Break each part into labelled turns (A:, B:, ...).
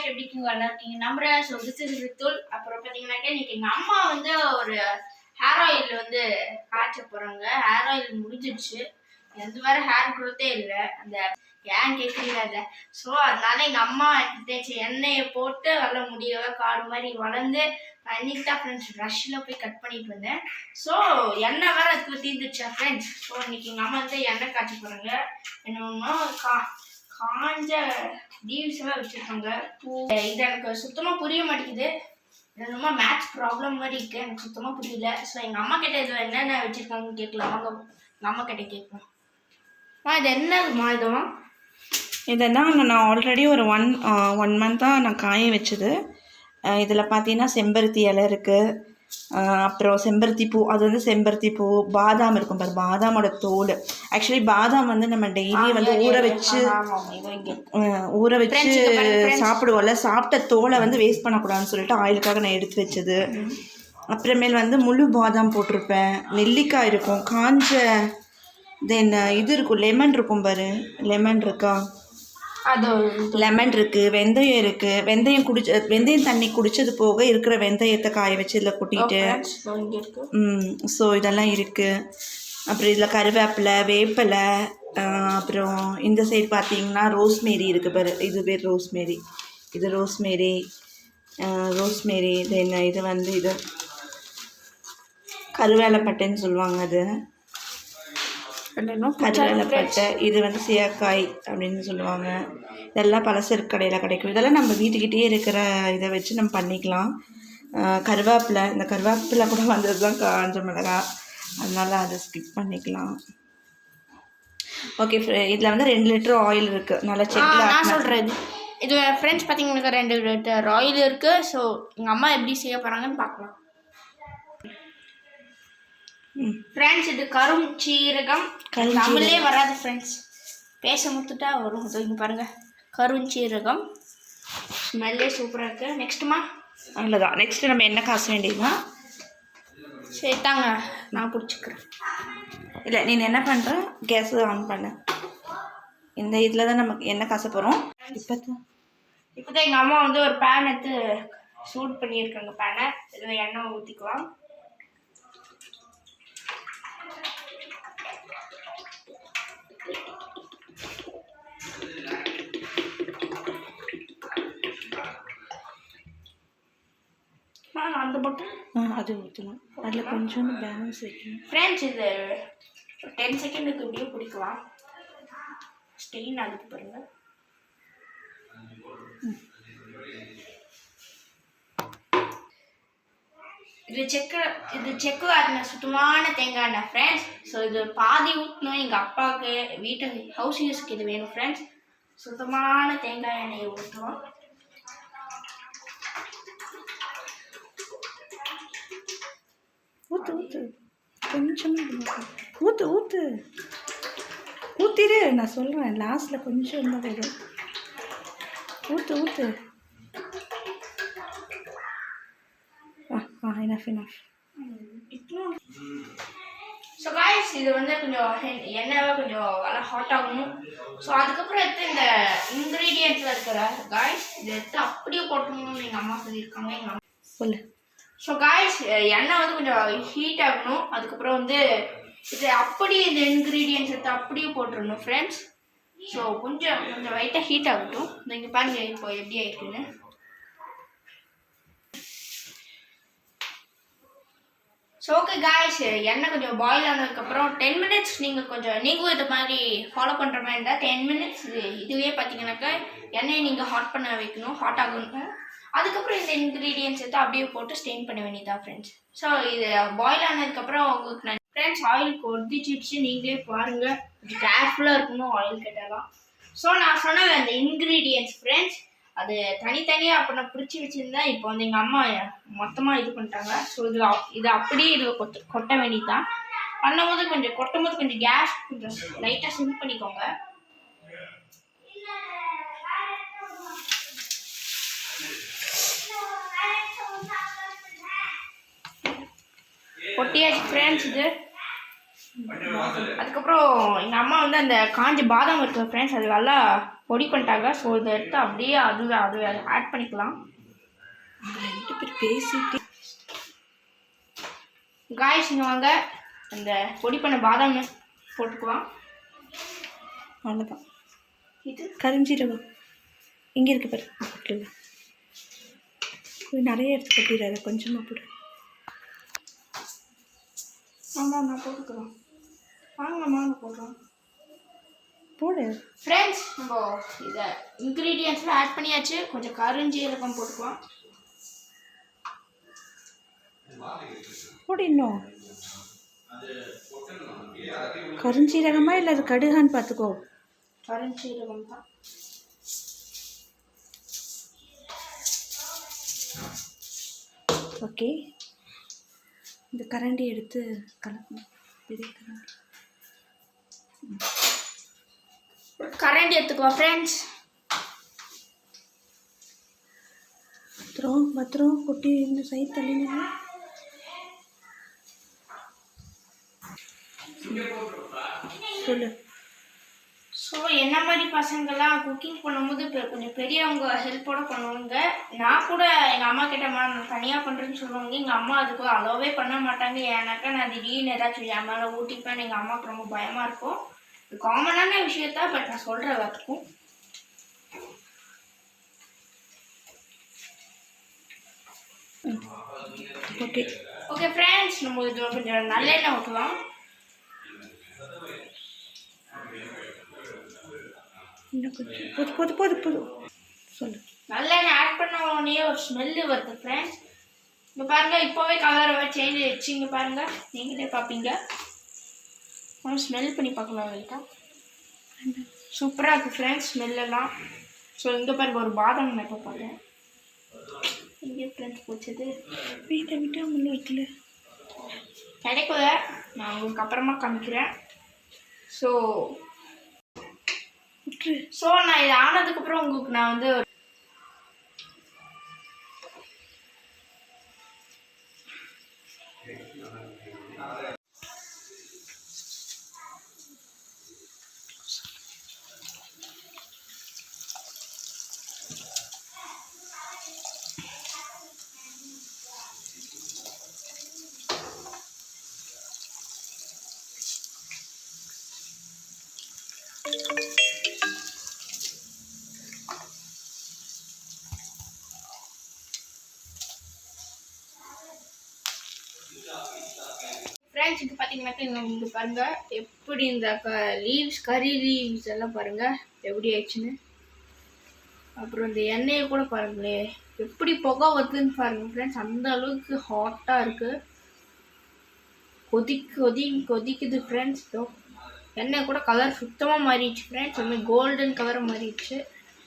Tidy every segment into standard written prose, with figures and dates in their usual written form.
A: எப்படி இருக்கீங்க? நல்லா இருக்கீங்க நம்புறேன். So this is Rithul. அப்புறம் பார்த்தீங்கன்னாக்கா இன்னைக்கு எங்கள் அம்மா வந்து ஒரு ஹேர் ஆயில் வந்து காய்ச்ச போகிறாங்க. ஹேர் ஆயில் முடிஞ்சிடுச்சு. எந்த வேறு ஹேர் குரோத்தே இல்லை. அந்த ஏன் கேட்குறீங்க அதை. ஸோ அதனால எங்கள் அம்மா தேய்ச்ச எண்ணெயை போட்டு நல்ல முடியவே காடு மாதிரி வளர்ந்து இன்னைக்கு தான் ஃப்ரெண்ட்ஸ் ரஷ்ஷில் போய் கட் பண்ணிட்டு வந்தேன். ஸோ எண்ணெய் வேறு அதுக்கு தீர்ந்துச்சா ஃப்ரெண்ட்ஸ். ஸோ இன்னைக்கு எங்கள் அம்மா வந்து எண்ணெய் காய்ச்ச போகிறாங்க. என்னன்னா காஞ்ச லீவ்ஸ் எல்லாம் வச்சிருக்காங்க. இது எனக்கு சுத்தமா புரிய மாட்டேங்குது. ரொம்ப மேத்ஸ் ப்ராப்ளம் மாதிரி இருக்கு. எனக்கு சுத்தமா புரியல. ஸோ எங்க அம்மா கிட்ட இது என்னென்ன வச்சிருக்காங்கன்னு கேட்கலாம். வாங்க எங்க அம்மா கிட்ட கேட்கலாம். இது என்னதுமா இதுமா?
B: இதெல்லாம் நான் ஆல்ரெடி ஒரு ஒன் மந்த்தாக நான் காய வச்சது. இதில் பார்த்தீங்கன்னா செம்பருத்தி இலை இருக்குது, அப்புறம் செம்பருத்தி பூ, அது வந்து செம்பருத்தி பூ, பாதாம் இருக்கும் பாரு, பாதாமோட தோல். ஆக்சுவலி பாதாம் வந்து நம்ம டெய்லி வந்து ஊற வச்சு சாப்பிடுவோம்ல, சாப்பிட்ட தோலை வந்து வேஸ்ட் பண்ணக்கூடாதுன்னு சொல்லிட்டு ஆயிலுக்காக நான் எடுத்து வச்சது. அப்புறமேல் வந்து முழு பாதாம் போட்டிருப்பேன், நெல்லிக்காய் இருக்கும், காஞ்ச தென் இது இருக்கும், லெமன் இருக்கும் பாரு, லெமன் இருக்கா,
A: அது
B: லெமன் இருக்குது, வெந்தயம் இருக்குது. வெந்தயம் தண்ணி குடித்தது போக இருக்கிற வெந்தயத்தை காய வச்சு இதில் கொட்டிட்டு ஸோ இதெல்லாம் இருக்குது. அப்புறம் இதில் கருவேப்பிலை, வேப்பிலை, அப்புறம் இந்த சைடு பார்த்தீங்கன்னா ரோஸ்மேரி இருக்குது பாரு, இது பேர் ரோஸ்மேரி, இது ரோஸ்மேரி. தென் இது வந்து இது கருவேலைப்பட்டைன்னு சொல்லுவாங்க, அது கருவேலைப்பட்டை. இது வந்து சீயக்காய் அப்படின்னு சொல்லுவாங்க. இதெல்லாம் பலசரக்கு கடையில் கிடைக்கும். இதெல்லாம் நம்ம வீட்டுக்கிட்டே இருக்கிற இதை வச்சு நம்ம பண்ணிக்கலாம். கருவேப்பிலை, இந்த கருவேப்பிலை கூட வந்தது தான் காஞ்ச மிளகா, அதனால் அதை ஸ்கிப் பண்ணிக்கலாம். ஓகே, இதில் வந்து 2 லிட்டர் ஆயில் இருக்குது. நல்லா செக்கில்
A: நான் சொல்கிறேன். இது ஃப்ரெண்ட்ஸ் பார்த்தீங்கன்னா 2 லிட்டர் ஆயில் இருக்குது. ஸோ எங்கள் அம்மா எப்படி செய்ய போகிறாங்கன்னு பார்க்கலாம். ஃப்ரெண்ட்ஸ் இது கருஞ்சீரகம். தமிழ்லே வராது ஃப்ரெண்ட்ஸ், பேச முத்துட்டா வரும். இங்கே பாருங்கள், கருஞ்சீரகம். ஸ்மெல்லே சூப்பராக இருக்குது. நெக்ஸ்ட்டுமா
B: அவ்வளோதான். நெக்ஸ்ட்டு நம்ம எண்ணெய் காச வேண்டியதுதான்.
A: சரி தாங்க, நான் பிடிச்சிக்கிறேன்.
B: இல்லை, நீ என்ன பண்ணுற, கேஸ் ஆன் பண்ண. இந்த இதில் தான் நமக்கு எண்ணெய் காச போகிறோம். இப்போ
A: தான் எங்கள் அம்மா வந்து ஒரு பேன் எடுத்து சூட் பண்ணியிருக்காங்க. பேனை இதில் எண்ணெய் ஊற்றிக்கலாம். அந்த பட்டம்
B: அது ஊற்றணும். அதில் கொஞ்சம் பேலன்ஸ் வைக்கணும்.
A: ஃப்ரெண்ட்ஸ் இது 10 செகண்டுக்கு இப்படியே பிடிக்கலாம். ஸ்டெயின் ஆகுது பாருங்கள். இது செக்கு ஆட்டின சுத்தமான தேங்காய் எண்ணெய் ஃப்ரெண்ட்ஸ். ஸோ இது பாதி ஊற்றணும். எங்கள் அப்பாவுக்கு வீட்டு ஹவுஸ் யூஸ்க்கு இது வேணும் ஃப்ரெண்ட்ஸ். சுத்தமான தேங்காய் எண்ணெயை ஊற்றுவோம்.
B: ஊற்று கொஞ்சம் ஊற்றிடு. நான் சொல்கிறேன், லாஸ்ட்டில் கொஞ்சம் இருந்தால் போதும். ஊற்று. enough.
A: ஸோ காய்ஸ் இது வந்து கொஞ்சம் எண்ணெய் கொஞ்சம் நல்லா ஹாட் ஆகணும். ஸோ அதுக்கப்புறம் எடுத்து இந்த இன்க்ரீடியன்ட்ஸில் இருக்கிற காய்ஸ் இதை எடுத்து அப்படியே போட்டணும்னு எங்கள் அம்மா சொல்லியிருக்காங்க. எங்கள் அம்மா
B: சொல்லு.
A: ஸோ காய்ஸ் எண்ணெய் வந்து கொஞ்சம் ஹீட் ஆகணும். அதுக்கப்புறம் வந்து இது அப்படியே இந்த இன்க்ரீடியன்ட்ஸ் எடுத்து அப்படியே போட்டுடணும் ஃப்ரெண்ட்ஸ். ஸோ கொஞ்சம் லைட்டாக ஹீட் ஆகட்டும். நீங்கள் பாருங்க இப்போ எப்படி ஆகிருக்குன்னு. ஸோ ஓகே காய்ஸ், எண்ணெய் கொஞ்சம் பாயில் ஆனதுக்கப்புறம் 10 மினிட்ஸ் நீங்களும் இது மாதிரி ஃபாலோ பண்ணுற மாதிரி இருந்தால் 10 மினிட்ஸ் இதுவே பார்த்தீங்கன்னாக்கா எண்ணெயை நீங்கள் ஹாட் பண்ண வைக்கணும், ஹாட் ஆகணும். அதுக்கப்புறம் இந்த இன்க்ரீடியன்ஸ் எடுத்து அப்படியே போட்டு ஸ்டெயின் பண்ண வேண்டியதான் ஃப்ரெண்ட்ஸ். ஸோ இது பாயில் ஆனதுக்கப்புறம் உங்களுக்கு நான் ஃப்ரெண்ட்ஸ் ஆயில் கொதிச்சிடுச்சு. நீங்களே பாருங்கள், கொஞ்சம் கேர்ஃபுல்லாக இருக்கணும் ஆயில் கேட்டாலாம். ஸோ நான் சொன்ன அந்த இன்க்ரீடியன்ஸ் ஃப்ரெண்ட்ஸ் அது தனித்தனியாக அப்போ நான் பிடிச்சி வச்சுருந்தேன். இப்போ வந்து எங்கள் அம்மா மொத்தமாக இது பண்ணிட்டாங்க. ஸோ இது அப்படியே இதில் கொட்ட வேண்டியதுதான். பண்ணும்போது கொஞ்சம் கேஸ் கொஞ்சம் லைட்டாக சிம் பண்ணிக்கோங்க. கொட்டியாச்சு ஃப்ரெண்ட்ஸ். இது அதுக்கப்புறம் எங்கள் அம்மா வந்து அந்த காஞ்ச பாதாம் இருக்குது ஃப்ரெண்ட்ஸ், அது நல்லா பொடி பண்ணிட்டாங்க. ஸோ இதை எடுத்து அப்படியே அது ஆட் பண்ணிக்கலாம்.
B: ரெண்டு பேர் பேசிட்டு
A: காய்ஸ் இங்கே வாங்க, அந்த பொடி பண்ண பாதாம் போட்டுக்கலாம்.
B: அவ்வளோதான்.
A: இது
B: கரிஞ்சீரகம் இங்கே இருக்கு பாரு, போட்டுல நிறைய எடுத்து கொட்டிடாத, கொஞ்சமாக போடு.
A: ஆமாம் நான் போட்டுக்கிறோம். வாங்கம்மா நான் போடுறோம்.
B: போடு
A: ஃப்ரெண்ட்ஸ், நம்ம இதை இன்க்ரீடியன்ட்ஸ்லாம் ஆட் பண்ணியாச்சு. கொஞ்சம் கருஞ்சீரகம் போட்டுக்கலாம்.
B: போடு இன்னும். கருஞ்சீரகமா இல்லை அது கடுகான்னு பார்த்துக்கோ.
A: கருஞ்சீரகம் தான்.
B: ஓகே, இந்த கரண்டி எடுத்து கலக்கணும். பெரிய
A: கரண்டி எடுத்துக்குவோம் ஃப்ரெண்ட்ஸ்.
B: பத்திரம் கொட்டி இந்த சைட் தள்ளினா சொல்லு.
A: ஸோ என்ன மாதிரி பசங்கள்லாம் குக்கிங் பண்ணும்போது இப்போ கொஞ்சம் பெரியவங்க ஹெல்ப்போடு பண்ணுவாங்க. நான் கூட எங்கள் அம்மா கிட்டம்மா நான் தனியாக பண்ணுறேன்னு சொல்லுவாங்க. எங்கள் அம்மா அதுக்கு அலோவே பண்ண மாட்டாங்க. ஏன்னாக்கா நான் திடீர்னு ஏதாச்சும் என் மேலே ஊட்டிப்பேன். எங்கள் அம்மாவுக்கு ரொம்ப பயமாக இருக்கும். இது காமனான விஷயத்தா, பட் நான் சொல்கிற எல்லாத்துக்கும்.
B: ஓகே
A: ஓகே ஃப்ரெண்ட்ஸ், நம்ம இது கொஞ்சம் நல்லெண்ணெய் ஊற்றலாம்.
B: இன்னும் கொஞ்சம் போது சொல்லு.
A: நல்லெண்ணெய் ஆட் பண்ண உடனே ஒரு ஸ்மெல்லு வருது ஃப்ரெண்ட்ஸ். இங்கே பாருங்கள், இப்போவே கலர் சேஞ்ச் ஆயிடுச்சு. இங்கே பாருங்கள், நீங்களே பார்ப்பீங்க. ஸ்மெல் பண்ணி பார்க்கலாம். லைட்டாக சூப்பராக இருக்குது ஃப்ரெண்ட்ஸ் ஸ்மெல்லாம். ஸோ இங்கே பாருங்கள், ஒரு பாதாம் நான் இப்போ பாருங்கள். இங்கே ஃப்ரெண்ட்ஸ் போச்சது
B: விட்டு முன்னே வைக்கல
A: கிடைக்கல. நான் உங்களுக்கு அப்புறமா காமிக்கிறேன். ஸோ நான் இது ஆனதுக்கப்புறம் உங்களுக்கு நான் வந்து ஃப்ரெண்ட்ஸ் இப்போ பார்த்தீங்கன்னாக்கா இங்கே பாருங்கள் எப்படி இந்த கறி லீவ்ஸ் எல்லாம் பாருங்கள் எப்படி ஆயிடுச்சுன்னு. அப்புறம் இந்த எண்ணெயை கூட பாருங்களே எப்படி புகை வருதுன்னு பாருங்கள் ஃப்ரெண்ட்ஸ். அந்த அளவுக்கு ஹாட்டாக இருக்குது. கொதிக்குது ஃப்ரெண்ட்ஸ். எண்ணெய் கூட கலர் சுத்தமாக மாறிடுச்சு ஃப்ரெண்ட்ஸ். அதுமாதிரி கோல்டன் கலர் மாறிடுச்சு.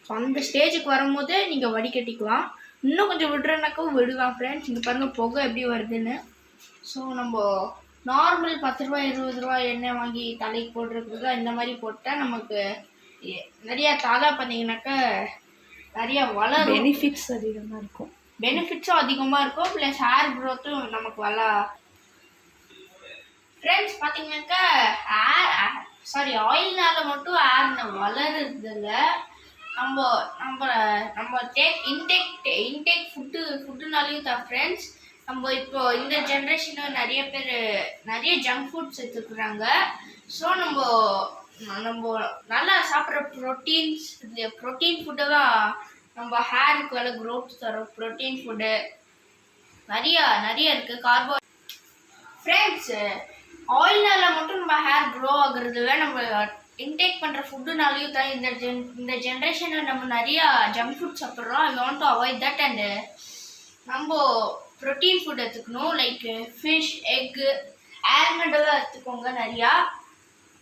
A: ஸோ அந்த ஸ்டேஜுக்கு வரும்போது நீங்கள் வடிகட்டிக்கலாம். இன்னும் கொஞ்சம் விடுறனாக்கும் விடலாம் ஃப்ரெண்ட்ஸ். இங்கே பாருங்கள் புகை எப்படி வருதுன்னு. ஸோ நம்ம நார்மல் 10 ரூபா 20 ரூபா எண்ணெய் வாங்கி தலைக்கு போடுறதுக்கு இந்த மாதிரி போட்டால் நமக்கு நிறையா தலை பார்த்தீங்கன்னாக்கா நிறையா வளரும்.
B: பெனிஃபிட்ஸ் அதிகமாக இருக்கும்.
A: பெனிஃபிட்ஸும் அதிகமாக இருக்கும். ப்ளஸ் ஹேர் க்ரோத்தும் நமக்கு ஃப்ரெண்ட்ஸ் பார்த்தீங்கன்னாக்கா ஆயில்னால மட்டும் ஹேர் வளருறதில்ல. நம்ம இன்டேக் ஃபுட்டுனாலையும் தான் ஃப்ரெண்ட்ஸ். நம்ம இப்போ இந்த ஜென்ரேஷனில் நிறைய பேர் நிறைய ஜங்க் ஃபுட்ஸ் எடுத்துக்கிறாங்க. ஸோ நம்ம நல்லா சாப்பிட்ற ப்ரோட்டீன் ஃபுட்டு தான் நம்ம ஹேருக்கு க்ரோத் தரும். ப்ரோட்டீன் ஃபுட்டு நிறைய இருக்குது. ஃப்ரெண்ட்ஸ் ஆயில்னால மட்டும் நம்ம ஹேர் க்ரோ ஆகுறதுல நம்ம இன்டேக் பண்ணுற ஃபுட்டுனாலையும் தான் இந்த ஜென்ரேஷனில் நம்ம நிறையா ஜங்க் ஃபுட் சாப்பிட்றோம். I want to avoid that. And நம்ம ப்ரோட்டீன் ஃபுட் எடுத்துக்கணும். லைக் ஃபிஷ், எக்கு, ஆல்மண்டெல்லாம் எடுத்துக்கோங்க நிறையா.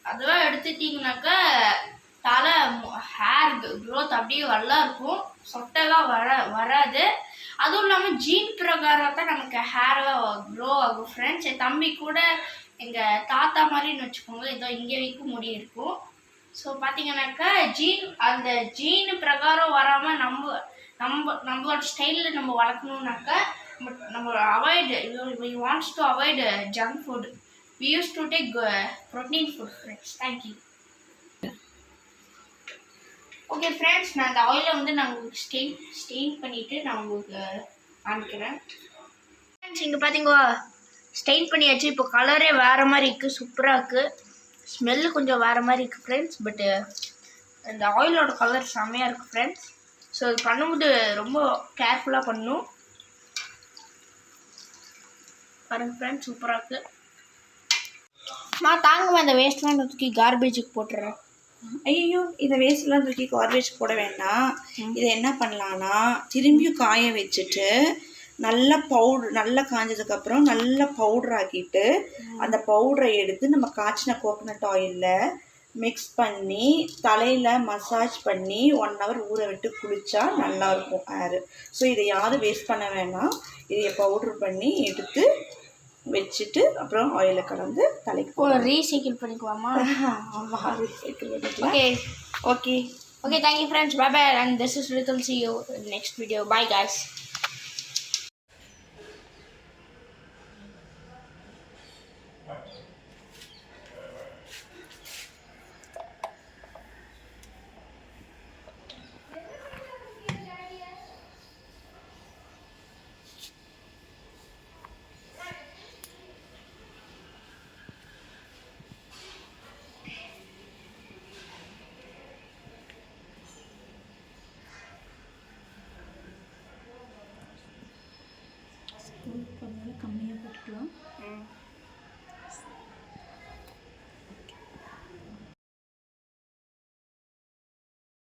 A: அதெல்லாம் எடுத்துட்டிங்கனாக்கா ஹேர் க்ரோத் அப்படியே நல்லா இருக்கும். சொட்டெல்லாம் வராது. அதுவும் இல்லாமல் ஜீன் பிரகாரம் தான் நமக்கு ஹேரெல்லாம் க்ரோ ஆகும் ஃப்ரெண்ட்ஸ். என் தம்பி கூட எங்கள் தாத்தா மாதிரின்னு வச்சுக்கோங்க, ஏதோ இங்கே வரைக்கும் முடி இருக்கும். ஸோ பார்த்தீங்கன்னாக்கா அந்த ஜீனு பிரகாரம் வராமல் நம்மளோட ஸ்டைலில் நம்ம வளர்க்கணுன்னாக்கா நம்ம we wants to avoid junk food. we used to take protein food friends. Thank you. Okay friends, நான் அந்த ஆயிலை வந்து நான் உங்களுக்கு ஸ்டெயின் பண்ணிவிட்டு நான் உங்களுக்கு காமிக்கிறேன். ஃப்ரெண்ட்ஸ் இங்கே பார்த்தீங்களா, ஸ்டெயின் பண்ணியாச்சு. இப்போ கலரே வேறு மாதிரி இருக்குது, சூப்பராக இருக்குது. ஸ்மெல்லு கொஞ்சம் வேறு மாதிரி இருக்குது ஃப்ரெண்ட்ஸ். பட்டு இந்த ஆயிலோட கலர் செம்மையாக இருக்குது ஃப்ரெண்ட்ஸ். ஸோ இது பண்ணும்போது ரொம்ப கேர்ஃபுல்லாக பண்ணணும். பாருங்கள் ஃப்ரெண்ட்ஸ், சூப்பராக இருக்குது. நான் தாங்கம்மா இந்த வேஸ்ட்லாம் தூக்கி கார்பேஜுக்கு போட்டுறேன்.
B: ஐயோ, இதை வேஸ்ட்லாம் தூக்கி கார்பேஜ் போட வேண்டாம். இதை என்ன பண்ணலான்னா, திரும்பியும் காய வச்சுட்டு நல்லா நல்லா காஞ்சதுக்கப்புறம் நல்லா பவுடர் ஆக்கிட்டு அந்த பவுடரை எடுத்து நம்ம காய்ச்சின கோகனட் ஆயிலில் மிக்ஸ் பண்ணி தலையில் மசாஜ் பண்ணி 1 hour ஊற விட்டு குளித்தா நல்லாயிருக்கும் ஹேரு. ஸோ இதை யாரும் வேஸ்ட் பண்ண வேணாம். இதை பவுட்ரு பண்ணி எடுத்து வச்சுட்டு அப்புறம் ஆயிலில் கலந்து தலைக்கு
A: ரீசைக்கிள் பண்ணிக்குவாமா?
B: ஆமாம், ரீசைக்கிள் பண்ணிக்கலாம்.
A: Okay
B: okay
A: okay, thank you friends. Bye bye, and this is Ritul. See you in the next video. Bye guys.
B: கம்மியாக போட்டுக்கலாம்.